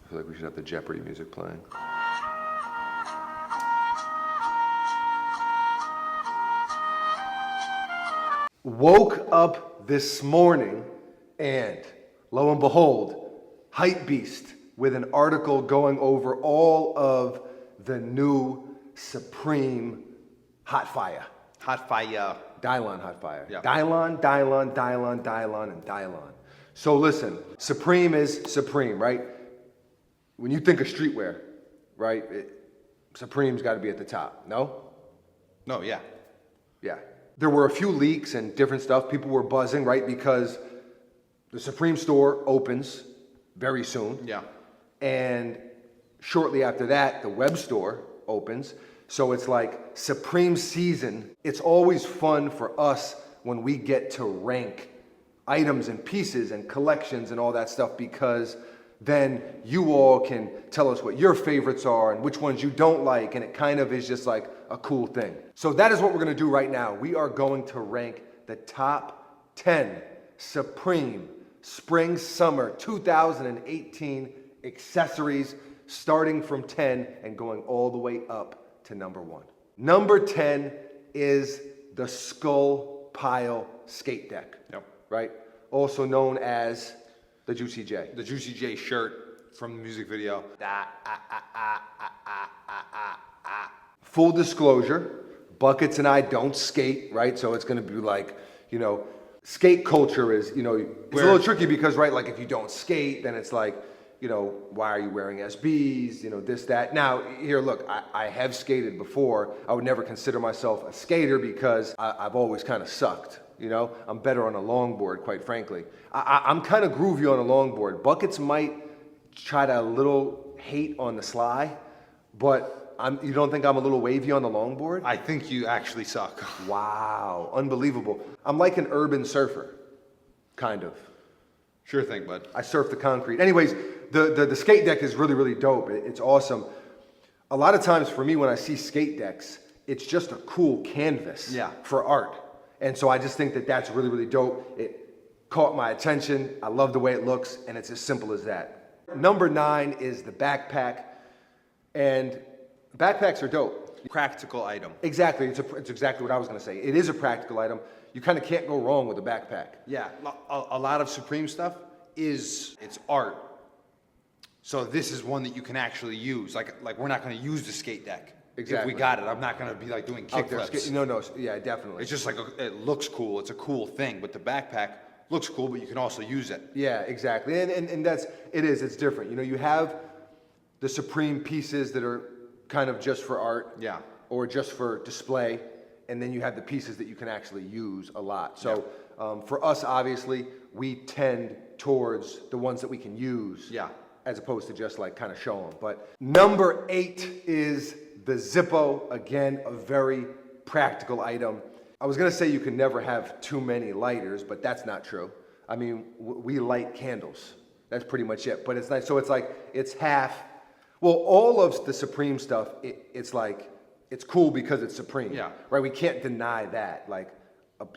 I feel like we should have the Jeopardy music playing. Woke up this morning and lo and behold, Hypebeast with an article going over all of the new Supreme Hot Fire. Hot fire. Dylon Hot Fire. Yeah. Dylon, and Dylon. So listen, Supreme is Supreme, right? When you think of streetwear, right, Supreme's got to be at the top, no? No, yeah. Yeah. There were a few leaks and different stuff. People were buzzing, right? Because the Supreme store opens very soon. Yeah. And shortly after that, the web store opens. So it's like Supreme season. It's always fun for us when we get to rank items and pieces and collections and all that stuff, because then you all can tell us what your favorites are and which ones you don't like, and it kind of is just like a cool thing. So that is what we're gonna do right now. We are going to rank the top 10 Supreme Spring Summer 2018 accessories, starting from 10 and going all the way up to number 1. Number 10 is the Skull Pile Skate Deck. Yep. Right? Also known as the Juicy J. The Juicy J shirt from the music video. Full disclosure, Buckets and I don't skate, right? So it's gonna be like, skate culture is, it's a little tricky because, right, like if you don't skate, then it's like, why are you wearing SBs, this, that. Now, here, look, I have skated before. I would never consider myself a skater because I've always kind of sucked. I'm better on a longboard, quite frankly. I'm kind of groovy on a longboard. Buckets might try to a little hate on the sly, but you don't think I'm a little wavy on the longboard? I think you actually suck. Wow, unbelievable. I'm like an urban surfer, kind of. Sure thing, bud. I surf the concrete. Anyways, the skate deck is really, really dope. It's awesome. A lot of times for me when I see skate decks, it's just a cool canvas for art. And so I just think that that's really, really dope. It caught my attention. I love the way it looks, and it's as simple as that. Number 9 is the backpack, and backpacks are dope. Practical item. Exactly. It's exactly what I was going to say. It is a practical item. You kind of can't go wrong with a backpack. Yeah, a lot of Supreme stuff it's art. So this is one that you can actually use. Like we're not going to use the skate deck. Exactly. If we got it, I'm not going to be like doing kickflips. No, yeah, definitely. It's just like, it looks cool. It's a cool thing. But the backpack looks cool, but you can also use it. Yeah, exactly. And it's different. You have the Supreme pieces that are kind of just for art. Yeah. Or just for display. And then you have the pieces that you can actually use a lot. So for us, obviously, we tend towards the ones that we can use. Yeah. As opposed to just like kind of show them. But number 8 is the Zippo. Again, a very practical item. I was gonna say you can never have too many lighters, but that's not true. I mean, we light candles. That's pretty much it. But it's nice. So it's like, it's half. Well, all of the Supreme stuff, it's like, it's cool because it's Supreme. Yeah. Right? We can't deny that. Like,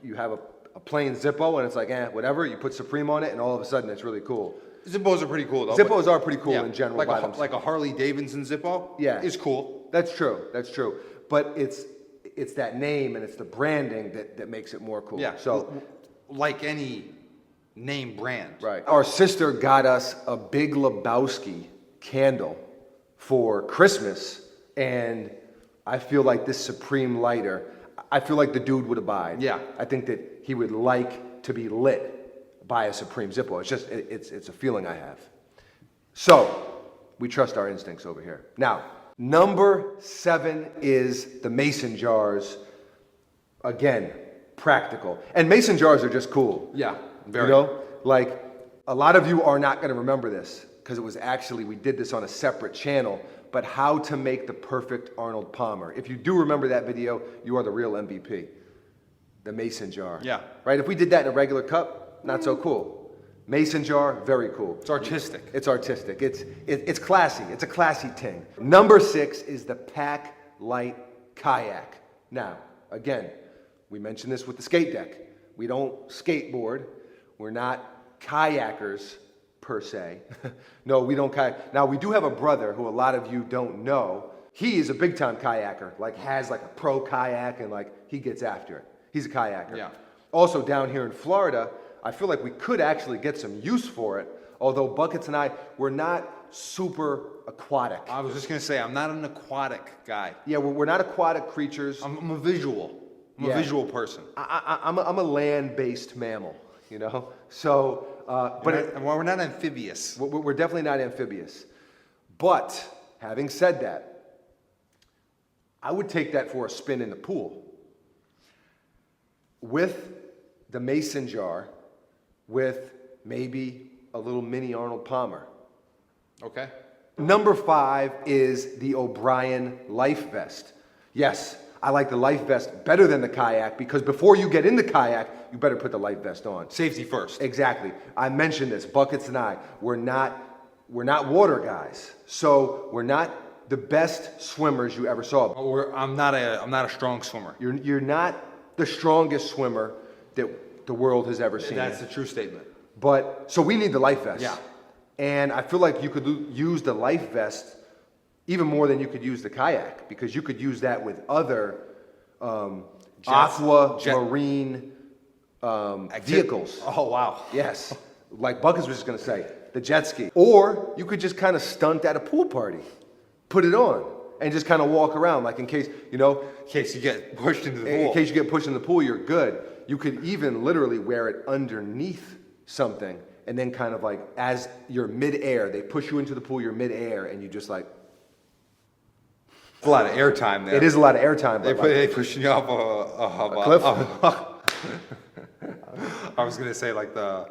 you have a plain Zippo and it's like, whatever. You put Supreme on it and all of a sudden it's really cool. Zippos are pretty cool though. Zippos are pretty cool in general. Like a Harley Davidson Zippo is cool. That's true. But it's that name and it's the branding that makes it more cool. Yeah. So, like any name brand. Right. Our sister got us a Big Lebowski candle for Christmas, and I feel like this Supreme lighter, I feel like the dude would abide. Yeah. I think that he would like to be lit by a Supreme Zippo. It's just, it's a feeling I have. So, we trust our instincts over here. Now, number 7 is the mason jars. Again, practical. And mason jars are just cool. Yeah, very. Like, a lot of you are not going to remember this because it was actually, we did this on a separate channel, but how to make the perfect Arnold Palmer. If you do remember that video, you are the real MVP. The mason jar. Yeah. Right? If we did that in a regular cup, not so cool. Mason jar, very cool. It's artistic. It's artistic. It's classy. It's a classy thing. Number 6 is the Pack Light Kayak. Now, again, we mentioned this with the skate deck. We don't skateboard. We're not kayakers per se. No, we don't kayak. Now, we do have a brother who a lot of you don't know. He is a big time kayaker, like has like a pro kayak and like he gets after it. He's a kayaker. Yeah. Also down here in Florida, I feel like we could actually get some use for it. Although Buckets and I, we're not super aquatic. I was just gonna say, I'm not an aquatic guy. Yeah, we're not aquatic creatures. I'm a visual. I'm Yeah. a visual person. I'm a land-based mammal, you know? So, We're not amphibious. we're definitely not amphibious. But, having said that, I would take that for a spin in the pool. With the mason jar, with maybe a little mini Arnold Palmer. Okay. Number 5 is the O'Brien life vest. Yes, I like the life vest better than the kayak because before you get in the kayak, you better put the life vest on. Safety first. Exactly. I mentioned this, Buckets and I, we're not water guys. So we're not the best swimmers you ever saw. I'm not a strong swimmer. You're not the strongest swimmer that the world has ever seen. That's a true statement. But, so we need the life vest. Yeah. And I feel like you could use the life vest even more than you could use the kayak because you could use that with other marine vehicles. Oh, wow. Yes. Like Buckets was just going to say, the jet ski. Or you could just kind of stunt at a pool party. Put it on and just kind of walk around like in case, you know. In case you get pushed into the pool. In case you get pushed in the pool, you're good. You could even literally wear it underneath something and then kind of like as you're midair, they push you into the pool, you're midair, and you just like. It's a lot of airtime there. It is a lot of airtime. They pushing you off a cliff. I was gonna say like the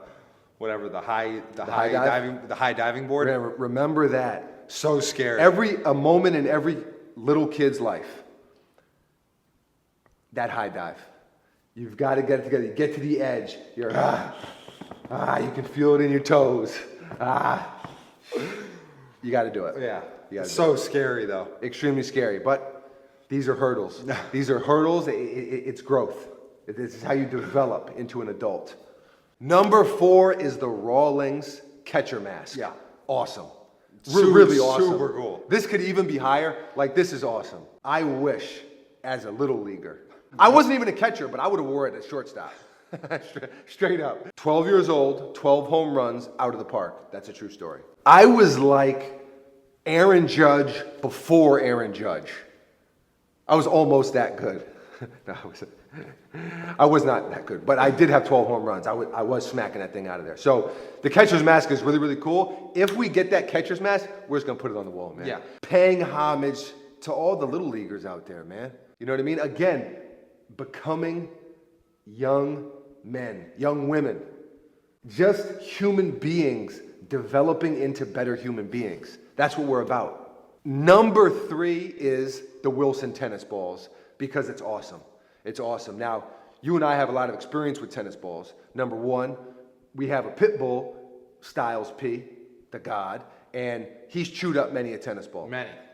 high diving board. Remember that. So scary. A moment in every little kid's life. That high dive. You've got to get it together. You get to the edge. You're you can feel it in your toes. You got to do it. Yeah. It's so scary though. Extremely scary, but these are hurdles. These are hurdles. It's growth. This is how you develop into an adult. Number 4 is the Rawlings catcher mask. Yeah. Awesome. Super, Really awesome. Super cool. This could even be higher. Like, this is awesome. I wish, as a little leaguer, I wasn't even a catcher, but I would have wore it at shortstop. Straight up. 12 years old, 12 home runs out of the park. That's a true story. I was like Aaron Judge before Aaron Judge. I was almost that good. No, I was not that good, but I did have 12 home runs. I was smacking that thing out of there. So the catcher's mask is really, really cool. If we get that catcher's mask, we're just going to put it on the wall, man. Yeah. Paying homage to all the little leaguers out there, man. You know what I mean? Again, becoming young men, young women, just human beings developing into better human beings. That's what we're about. Number 3 is the Wilson tennis balls because it's awesome. It's awesome. Now, you and I have a lot of experience with tennis balls. Number 1, we have a pit bull, Styles P, the god, and he's chewed up many a tennis ball.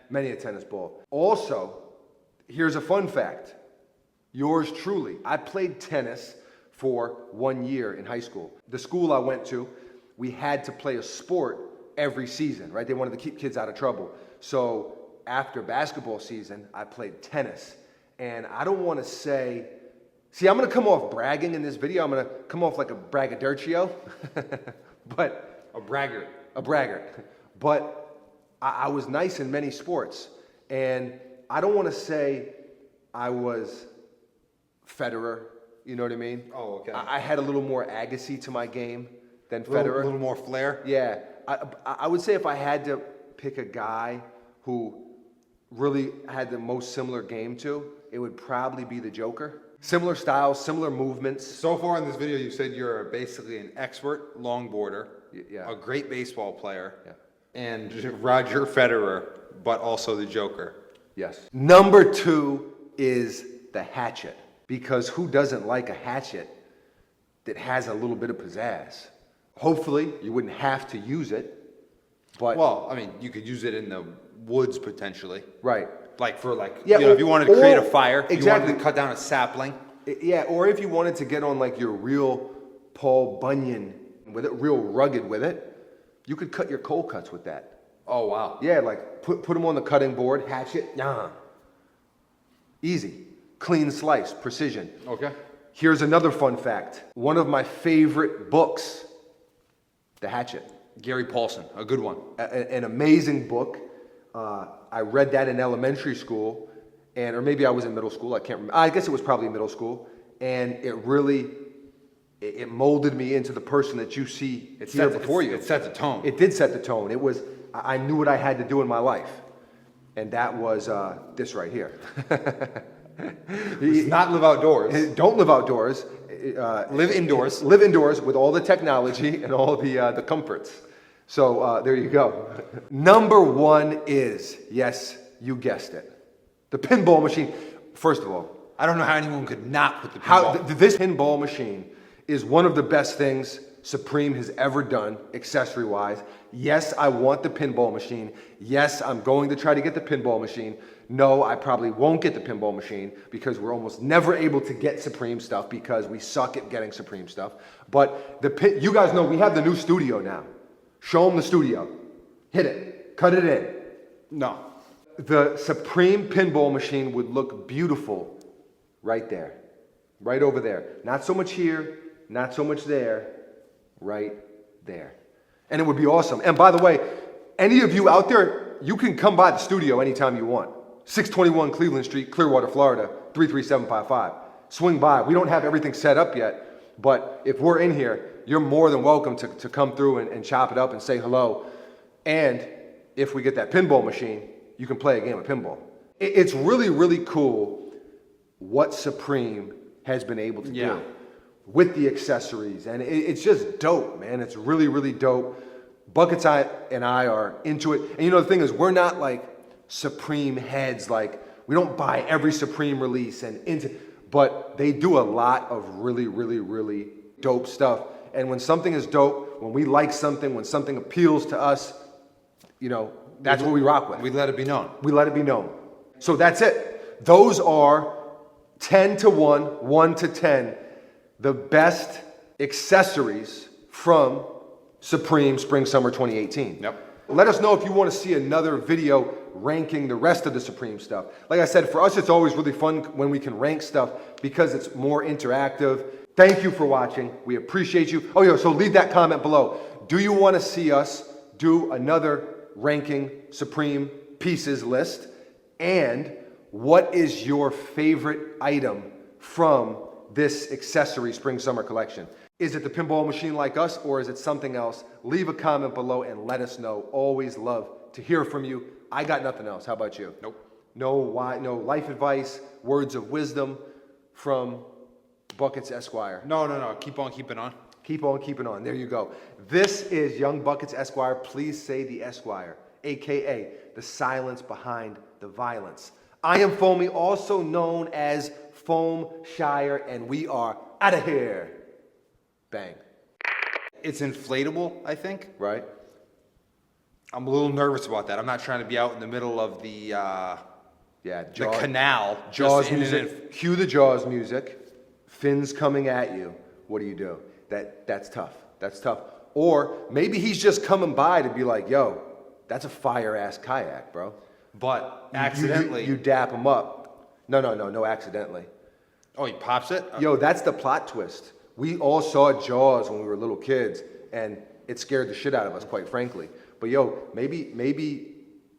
Many a tennis ball. Also, here's a fun fact. Yours truly. I played tennis for 1 year in high school. The school I went to, we had to play a sport every season, right? They wanted to keep kids out of trouble. So after basketball season, I played tennis. And I don't want to say, see, I'm going to come off bragging in this video. I'm going to come off like a braggadocio, but A braggart. a braggart. But I was nice in many sports. And I don't want to say I was Federer, you know what I mean? Oh, okay. I had a little more Agassi to my game than Federer. A little more flair. Yeah. I would say if I had to pick a guy who really had the most similar game to, it would probably be the Joker. Similar styles, similar movements. So far in this video, you said you're basically an expert longboarder, Yeah. a great baseball player, Yeah. and Roger Federer, but also the Joker. Yes. Number 2 is the hatchet. Because who doesn't like a hatchet that has a little bit of pizzazz? Hopefully, you wouldn't have to use it, but... Well, I mean, you could use it in the woods potentially. Right. Like for Yeah, if you wanted to create a or- fire, if you exactly. wanted to cut down a sapling. Yeah, or if you wanted to get on like your real Paul Bunyan with it, real rugged with it, You could cut your cold cuts with that. Oh, wow. Yeah, like put them on the cutting board, hatchet, easy, clean slice, precision. Okay. Here's another fun fact. One of my favorite books, The Hatchet. Gary Paulson, a good one. An amazing book. I read that in elementary school, or maybe I was in middle school. I can't remember. I guess it was probably middle school, and it really molded me into the person that you see here before you. It set the tone. It did set the tone. I knew what I had to do in my life, and that was this right here. Not live outdoors. Don't live outdoors. Live indoors. Live indoors with all the technology and all the comforts. So there you go. Number one is, yes, you guessed it, the pinball machine. First of all, I don't know how anyone could not put the pinball. this pinball machine is one of the best things Supreme has ever done, accessory-wise. Yes, I want the pinball machine. Yes, I'm going to try to get the pinball machine. No, I probably won't get the pinball machine because we're almost never able to get Supreme stuff because we suck at getting Supreme stuff. But you guys know we have the new studio now. Show them the studio. Hit it. Cut it in. No. The Supreme pinball machine would look beautiful right there. Right over there. Not so much here, not so much there. Right there. And it would be awesome. And by the way, any of you out there, you can come by the studio anytime you want. 621 Cleveland Street, Clearwater, Florida, 33755. Swing by. We don't have everything set up yet, but if we're in here, you're more than welcome to come through and chop it up and say hello. And if we get that pinball machine, you can play a game of pinball. It's really, really cool what Supreme has been able to do with the accessories. And it's just dope, man. It's really, really dope. Buckets and I are into it. And you know, the thing is, we're not like Supreme heads. Like, we don't buy every Supreme release but they do a lot of really, really, really dope stuff. And when something is dope, when we like something, when something appeals to us, you know, that's what we rock with. We let it be known. We let it be known. So that's it. Those are 10 to 1, 1 to 10, the best accessories from Supreme Spring Summer 2018. Yep. Let us know if you want to see another video ranking the rest of the Supreme stuff. Like I said, for us it's always really fun when we can rank stuff because it's more interactive. Thank you for watching. We appreciate you. Oh yeah, so leave that comment below. Do you want to see us do another ranking Supreme pieces list? And what is your favorite item from this accessory Spring Summer collection? Is it the pinball machine like us, or is it something else? Leave a comment below and let us know. Always love to hear from you. I got nothing else. How about you? Nope. No life advice, words of wisdom from Buckets Esquire. No. Keep on keeping on. Keep on keeping on. There you go. This is Young Buckets Esquire. Please say the Esquire, aka the silence behind the violence. I am Foamy, also known as Foam Shire, and we are out of here. Bang. It's inflatable, I think. Right? I'm a little nervous about that. I'm not trying to be out in the middle of the canal. Jaws just in music. Cue the Jaws music. Fins coming at you. What do? That's tough. That's tough. Or maybe he's just coming by to be like, yo, that's a fire-ass kayak, bro. But accidentally. You dap him up. No, accidentally. Oh, he pops it? Yo, that's the plot twist. We all saw Jaws when we were little kids, and it scared the shit out of us, quite frankly. But yo, maybe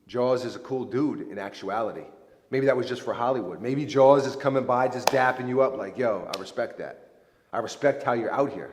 Jaws is a cool dude in actuality. Maybe that was just for Hollywood. Maybe Jaws is coming by just dapping you up like, yo, I respect that. I respect how you're out here.